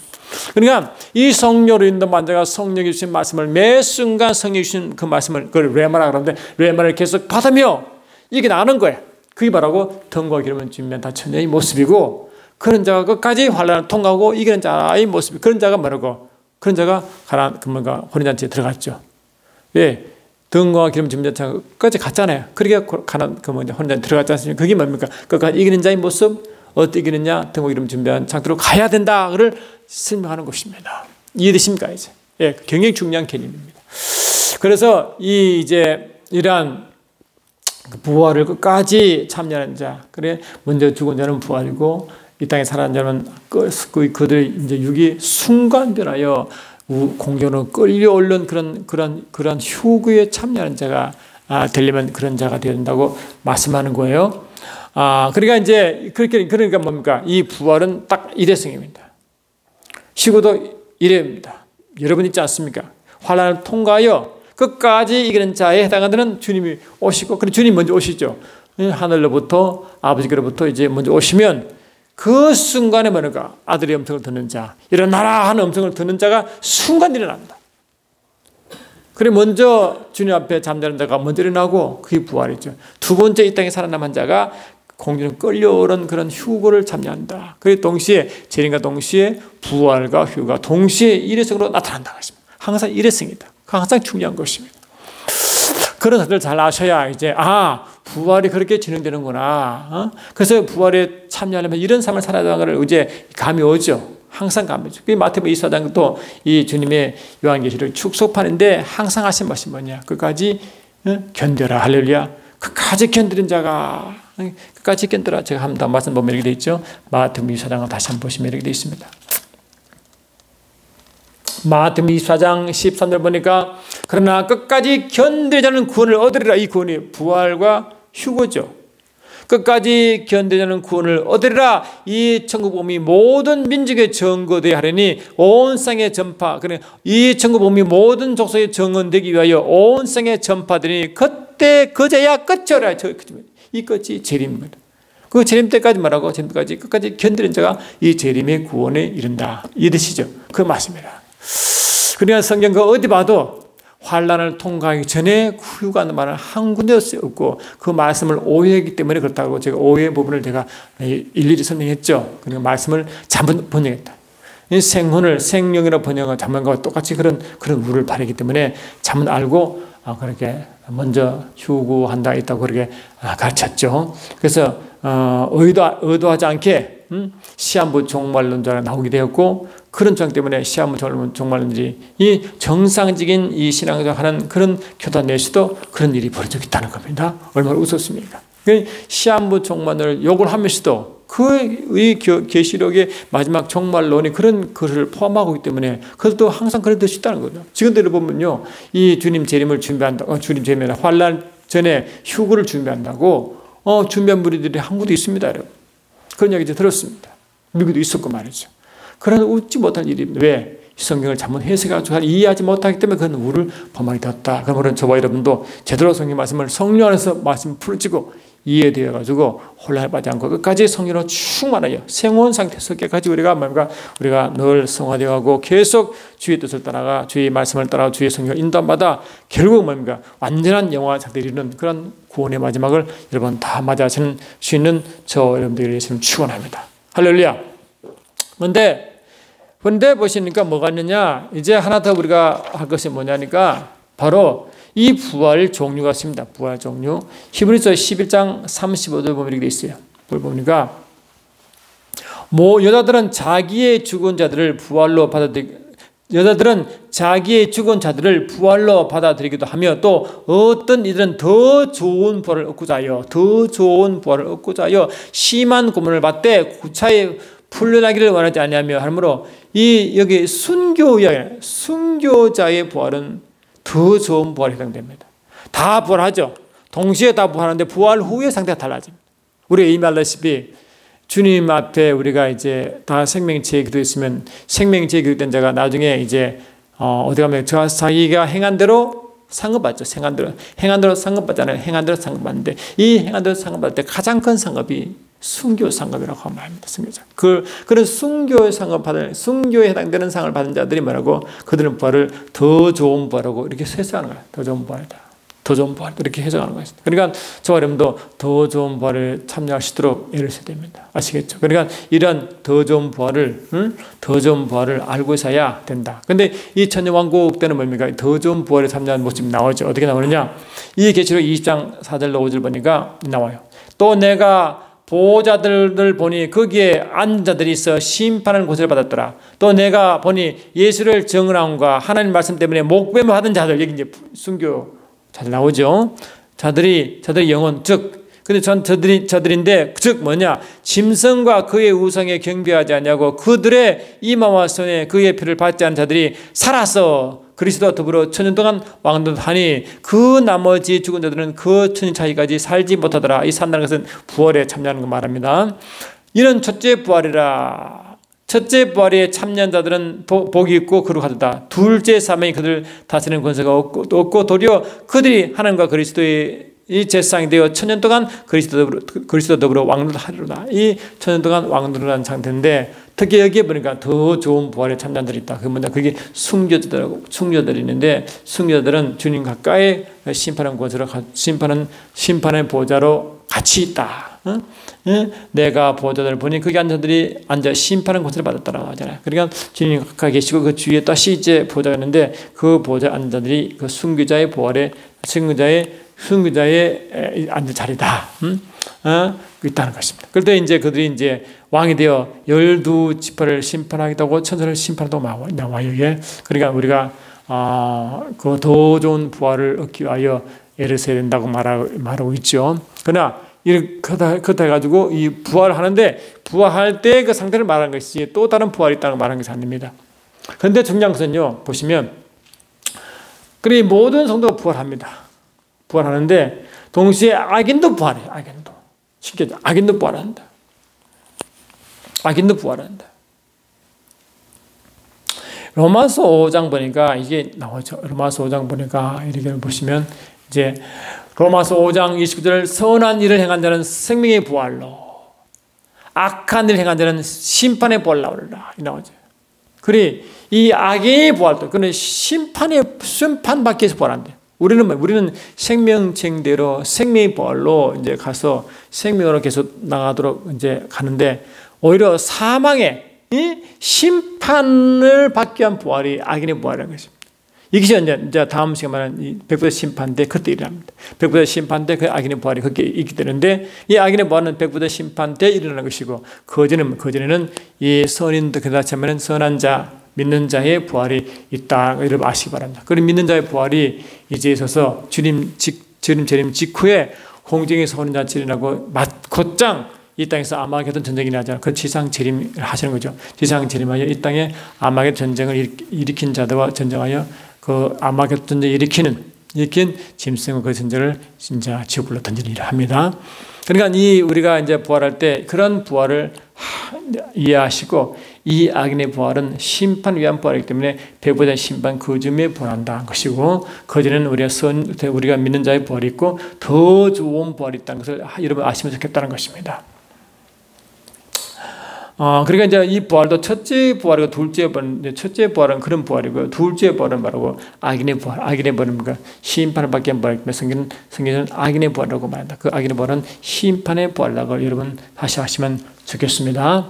그러니까 이 성령으로 인도한 자가 성령이 주신 말씀을 매 순간 성령이 주신 그 말씀을 그걸 레마라 그러는데 레마를 계속 받으며 이겨나가는 거예요. 그게 바로 등과 기름을 준비한 다 처녀의 모습이고 그런 자가 끝까지 환난을 통과하고 이기는 자의 모습. 그런 자가 뭐라고? 그런 자가 혼인잔치에 들어갔죠. 왜? 등과 기름 준비한 자가 끝까지 갔잖아요. 그러니까 가난 그 뭐냐 혼자 들어갔지 않습니까? 그게 뭡니까? 끝까지 이기는 자의 모습 어떻게 이기느냐? 등과 기름 준비한 상태로 가야 된다를 설명하는 것입니다. 이해되십니까 이제? 예, 굉장히 중요한 개념입니다. 그래서 이제 이러한 부활을 끝까지 참여하는 자, 그래 먼저 죽은 자는 부활이고 이 땅에 살아난 자는 그들의 이제 육이 순간 변하여 공경으로 끌려오른 그런 휴거에 참여하는 자가 되려면 그런 자가 되어야 된다고 말씀하는 거예요. 그러니까 이제 그러니까 뭡니까? 이 부활은 딱 일회성입니다. 휴거도 일회입니다. 여러분 있지 않습니까? 환난을 통과하여 끝까지 이기는 자에 해당하는 주님이 오시고, 그리고 주님 먼저 오시죠. 하늘로부터 아버지께로부터 이제 먼저 오시면 그 순간에 뭐가 아들의 음성을 듣는 자, 일어나라 하는 음성을 듣는 자가 순간 일어납니다. 그래 먼저 주님 앞에 잠자는 자가 먼저 일어나고 그게 부활이죠. 두 번째 이 땅에 살아남은 자가 공중에 끌려오른 그런 휴거를 참여한다. 그리고 동시에 재림과 동시에 부활과 휴거가 동시에 일회성으로 나타난다고 했습니다. 항상 일회성이다. 항상 중요한 것입니다. 그런 것들을 잘 아셔야 이제 부활이 그렇게 진행되는구나. 그래서 부활에 참여하려면 이런 삶을 살아야 하는 걸 이제 감이 오죠. 항상 감이 오죠. 마태복음 24장도 이 주님의 요한계시를 축소판인데 항상 하신 것이 뭐냐? 끝까지 견뎌라. 할렐루야. 끝까지 견디는 자가 끝까지 견뎌라. 제가 한번 더 말씀 보면 이렇게 되어 있죠. 마태복음 24장을 다시 한번 보시면 이렇게 되어 있습니다. 마태복음 24장 13절 보니까 그러나 끝까지 견디는 자는 구원을 얻으리라. 이 구원이 부활과 휴거죠. 끝까지 견디는 자는 구원을 얻으리라. 이 천국복음이 모든 민족에 전거되어야 하려니 온 땅에 전파. 이 천국복음이 모든 족속에 전언되기 위하여 온 땅에 전파되니 그때 그제야 끝이라. 이 끝이 재림입니다. 그 재림 때까지 말하고 재림 때까지 끝까지 견디는 자가 이 재림의 구원에 이른다. 이해되시죠? 그 말씀이다. 그러니까 성경 그 어디 봐도 환난을 통과하기 전에 휴가는 말은 한 군데도 없고 그 말씀을 오해했기 때문에 그렇다고 제가 오해 부분을 제가 일일이 설명했죠. 그러니까 말씀을 잘못 번역했다. 생혼을 생명이라고 번역한 자문과 똑같이 그런 우를 바라기 때문에 잘못 알고 그렇게 먼저 휴구한다 있다고 그렇게 가르쳤죠. 그래서 의도하지 않게 시한부 종말론자가 나오게 되었고 그런 주장 때문에 시한부 종말론들이 이 정상적인 이 신앙을 하는 그런 교단 내에서도 그런 일이 벌어지고 있다는 겁니다. 얼마나 웃었습니까? 시한부 종말론을 욕을 하면서도 이 계시록의 마지막 종말론이 그런 글을 포함하고 있기 때문에 그것도 항상 그럴 수 있다는 거죠. 지금대로 보면요, 이 주님 재림을 준비한다, 주님 재림에 환난 전에 휴거를 준비한다고 준비한 무리들이 한국도 있습니다, 여러분. 그런 이야기 들었습니다. 미국도 있었고 말이죠. 그런 웃지 못할 일입니다. 왜? 성경을 잘못 해석하고 이해하지 못하기 때문에 그런 우를 범하게 되었다. 그러므로 저와 여러분도 제대로 성경 말씀을 성령 안에서 말씀 풀어지고 이해되어 가지고 혼란에 빠지지 않고 끝까지 성령으로 충만하여 생원 상태에서 끝까지 우리가 늘 성화되어 가고 계속 주의 뜻을 따라가 주의 말씀을 따라 주의 성령을 인도받아 결국 뭡니까? 완전한 영화 상태에 이르는 그런 구원의 마지막을 여러분 다 맞아하실 수 있는 저 여러분들이 지금 축원합니다. 할렐루야. 그런데 보시니까 뭐가 있느냐? 이제 하나 더 우리가 할 것이 뭐냐니까 바로 이 부활 종류가 있습니다. 부활 종류. 히브리서 11장 35절 보면 이렇게 되어 있어요. 그걸 보니까 여자들은 자기의 죽은 자들을 부활로 받아들이기도 하며 또 어떤 이들은 더 좋은 부활을 얻고자 하여 심한 고문을 받되 구차히 풀려나기를 원하지 아니하며 하므로 여기 순교자의 부활은 더 좋은 부활에 해당됩니다. 다 부활하죠. 동시에 다 부활하는데 부활 후의 상태가 달라집니다. 우리가 이미 알다시피 주님 앞에 우리가 이제 다 생명체에 기도했으면 생명체에 기도된 자가 나중에 이제 어디 가면 자기가 행한 대로 상급받죠. 행한 대로 상급받잖아요. 행한 대로 상급받는데 이 행한 대로 상급받을 때 가장 큰 상급이 순교 상급이라고 말합니다. 순교자. 그런 순교에 해당되는 상을 받은 자들이 뭐라고? 그들은 부활을 더 좋은 부활하고 이렇게 세수하는 거예요. 더 좋은 부활이다. 더 좋은 부활 이렇게 해석하는 것입니다. 그러니까 저와 여러분도 더 좋은 부활에 참여하시도록 애를 써야 됩니다. 아시겠죠? 그러니까 이런 더 좋은 부활을 더 좋은 부활을 알고 있어야 된다. 근데 이 천년왕국 때는 뭡니까? 더 좋은 부활에 참여하는 모습이 나오죠. 어떻게 나오느냐? 이 계시록 20장 4절로 5절 보니까 나와요. 또 내가 보호자들을 보니 거기에 앉은 자들이 있어 심판하는 곳을 받았더라. 또 내가 보니 예수를 증언함과 하나님 말씀 때문에 목배임을 하던 자들, 여기 이제 순교 잘 나오죠. 자들이 영혼, 즉 근데 저들인데 즉 뭐냐? 짐승과 그의 우상에 경배하지 않냐고 그들의 이마와 손에 그의 피를 받지 않은 자들이 살아서 그리스도와 더불어 천년 동안 왕노하니 그 나머지 죽은 자들은 그 천년 차이까지 살지 못하더라. 이 산다는 것은 부활에 참여하는 거 말합니다. 이는 첫째 부활이라. 첫째 부활에 참여한 자들은 복이 있고 거룩하다. 둘째 사명이 그들을 다스리는 권세가 없고 도리어 그들이 하나님과 그리스도의 이 제사장이 되어 천년 동안 그리스도 더불어 왕노하리로다. 이 천년 동안 왕노하는 상태인데 특히 여기에 보니까 더 좋은 부활에 참여한 자들이 있다. 그게 순교자들이 있는데 순교자들은 주님 가까이 심판하는 권세로 심판의 보좌로 같이 있다. 내가 보호자들을 보니 거기 앉은 자들이 앉아 심판하는 권세를 받았다라고 하잖아요. 그러니까 주님 가까이 계시고 그 주위에 다시 이제 보호자가 있는데 그 보호자에 앉은 자들이 그 순교자의 부활에 순교자의 앉은 자리다. 있다는 것입니다. 그럴 이제 그들이 이제 왕이 되어 12지파를 심판하기도 하고 천사를 심판하기도 나와요. 이게. 그러니까 우리가 그 더 좋은 부활을 얻기 위하여 애를 써야 된다고 말하고 있죠. 그러나 그렇다 해가지고 이 부활하는데 부활할 때 그 상태를 말하는 것이지 또 다른 부활이 있다는 걸 말하는 것이 아닙니다. 그런데 중요한 것은요, 보시면 그래 모든 성도가 부활합니다. 부활하는데 동시에 악인도 부활해요. 악인도. 신기하죠? 악인도 부활한다. 악인도 부활한다. 로마서 5장 보니까 이게 나오죠. 로마서 5장 보니까 이렇게 보시면 이제 로마서 5장 29절 선한 일을 행한 자는 생명의 부활로 악한 일을 행한 자는 심판의 부활로 나오리라. 나오죠. 그리 이 악의 부활도 그는 심판받기 위해서 부활한대. 우리는 생명체대로 생명의 부활로 이제 가서 생명으로 계속 나가도록 이제 가는데 오히려 사망의 심판을 받기 위한 부활이 악인의 부활이라는 것입니다. 이것이 이제 다음 시간에 말하는 백부자 심판 때 그때 일어납니다. 백부자 심판 때 그 악인의 부활이 그렇게 있게 되는데 이 악인의 부활은 백부자 심판 때 일어나는 것이고 그전에는 이 선인도 그다지 하면 선한 자 믿는 자의 부활이 있다. 이를 아시기 바랍니다. 그리고 믿는 자의 부활이 이제 있어서 주님 재림 직후에 공중에서 오는 잔치 일어나고 곧장 이 땅에서 아마겟돈 전쟁이 나잖아요. 그 지상 재림을 하시는 거죠. 지상 재림하여 이 땅에 아마겟돈 전쟁을 일으킨 자들과 전쟁하여 그 아마겟돈 전쟁을 일으킨 짐승과 그 전쟁을 진짜 지옥불로 던지는 일을 합니다. 그러니까 우리가 이제 부활할 때 그런 부활을 이해하시고 이 악인의 부활은 심판 위한 부활이기 때문에 배부자 심판 그 즈음에 부활한다는 것이고 그전에는 우리가 믿는 자의 부활이 있고 더 좋은 부활이 있다는 것을 여러분 아시면 좋겠다는 것입니다. 그러니까 이제 이 부활도 첫째 부활이고 둘째 부활은 첫째 부활은 그런 부활이고요. 둘째 부활은 말하고 악인의 부활. 악인의 부활은 뭔가 심판을 받기 위한 부활이기 때문에 성경은 악인의 부활이라고 말한다. 그 악인의 부활은 심판의 부활이라고 여러분 다시 하시면 좋겠습니다.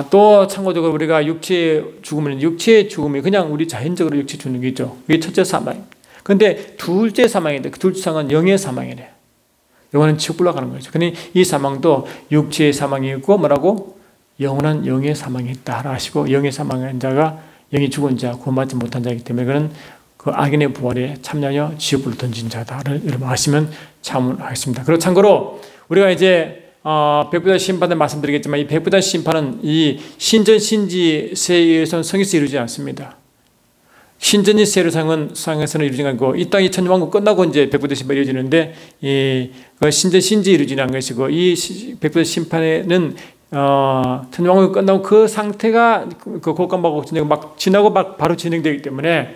또 참고적으로 우리가 육체의 죽음이 그냥 우리 자연적으로 육체 죽는 게 있죠. 이게 첫째 사망입니다. 그런데 둘째 사망인데 그 둘째 사망은 영의 사망이래요. 영혼은 지옥불로 가는 거죠. 근데 이 사망도 육체의 사망이 있고 뭐라고? 영원한 영의 사망이 있다 하시고 영의 사망한 자가 영이 죽은 자, 구원받지 못한 자이기 때문에 그는 그 악인의 부활에 참여하여 지옥불로 던진 자다를 여러분 아시면 참하겠습니다. 그리고 참고로 우리가 이제 백부자 심판을 말씀드리겠지만 이 백부자 심판은 이 신전 신지 세에서는 성에서 이루지 않습니다. 신전이 세례상에서는 이루어진 것이고 이 땅이 천년왕국 끝나고 이제 백부자 심판이 이루어지는데 그 신전 신지 이루어지는 것이고 이 백부자 심판에는 천년왕국이 끝나고 그 상태가 그 곡간박곡 전쟁 막 지나고 바로 진행되기 때문에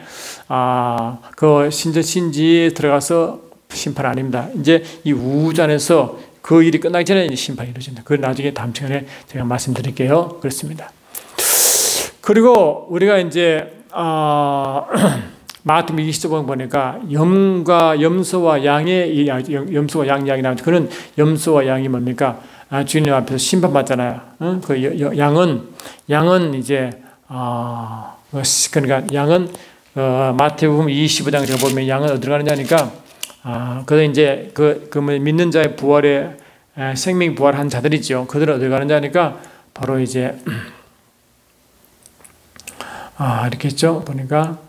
그 신전 신지에 들어가서 심판 아닙니다. 이제 이 우주 안에서 그 일이 끝나기 전에 이제 심판이 이루어진다. 그걸 나중에 다음 시간에 제가 말씀드릴게요. 그렇습니다. 그리고 우리가 이제 마태복음 25장 보니까 염소와 양의 염소와 양 이야기 나오죠. 그런 염소와 양이 뭡니까? 주님 앞에서 심판받잖아요. 그 양은 이제 그러니까 양은 마태복음 25장 제가 보면 양은 어디로 가느냐니까 그래서 이제 그 믿는 자의 부활에 생명 부활한 자들이죠. 그들은 어디 가느냐니까 바로 이제 이렇게 했죠. 보니까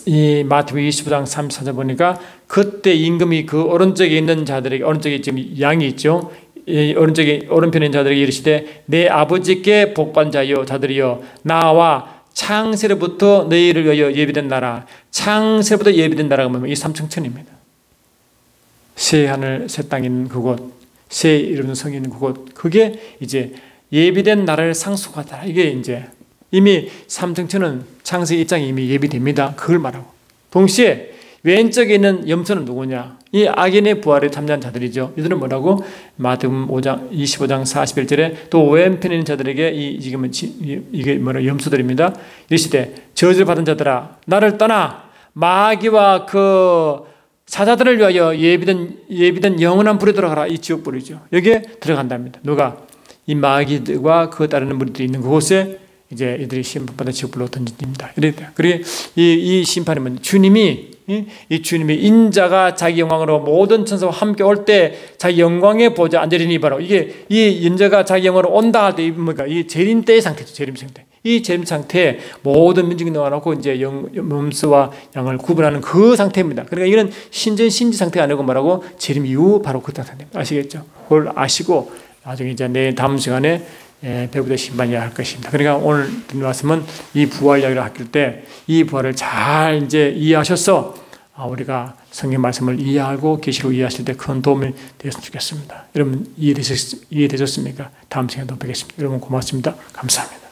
이 마태복음 25장 34절 보니까 그때 임금이 그 오른쪽에 있는 자들에게, 오른쪽에 지금 양이 있죠. 이 오른편에 있는 자들에게 이르시되 내 아버지께 복받은 자여 자들이여 나와 창세로부터 너희를 위하여 예비된 나라, 창세로부터 예비된 나라가 뭐냐면 이 삼층천입니다. 새 하늘 새 땅 있는 그곳, 새 이름 성이 있는 그곳, 그게 이제 예비된 나라를 상속하다. 이게 이제 이미 삼층천은 창세기 1장에 이미 예비됩니다. 그걸 말하고 동시에 왼쪽에 있는 염소는 누구냐? 이 악인의 부활에 참여한 자들이죠. 이들은 뭐라고? 마태복음 25장 41절에 또 왼편에 있는 자들에게 이게 뭐라 염소들입니다. 이르시되 저주를 받은 자들아 나를 떠나 마귀와 그 사자들을 위하여 예비된 영원한 불에 들어가라. 이 지옥불이죠. 여기에 들어간답니다. 누가? 이 마귀들과 그 따르는 무리들이 있는 그곳에 이제 이들이 심판받아 지옥불로 던집니다. 그리고 이 심판이 뭐냐? 주님이 인자가 자기 영광으로 모든 천사와 함께 올 때 자기 영광의 보좌 앉으리니 바로 이게 이 인자가 자기 영광으로 온다 할 때 뭡니까? 이 재림 때의 상태죠. 재림 상태. 이 재림 상태에 모든 민중이 나와놓고 이제 염소와 양을 구분하는 그 상태입니다. 그러니까 이건 신지 상태가 아니고 뭐라고? 재림 이후 바로 그 상태입니다. 아시겠죠? 그걸 아시고 나중에 이제 내 다음 시간에 배부의 심판이야 할 것입니다. 그러니까 오늘 드린 말씀은 이 부활 이야기를 할 때 이 부활을 잘 이제 이해하셔서 우리가 성경 말씀을 이해하고 계시로 이해하실 때 큰 도움이 되었으면 좋겠습니다. 여러분 이해되셨습니까? 다음 시간에 또 뵙겠습니다. 여러분 고맙습니다. 감사합니다.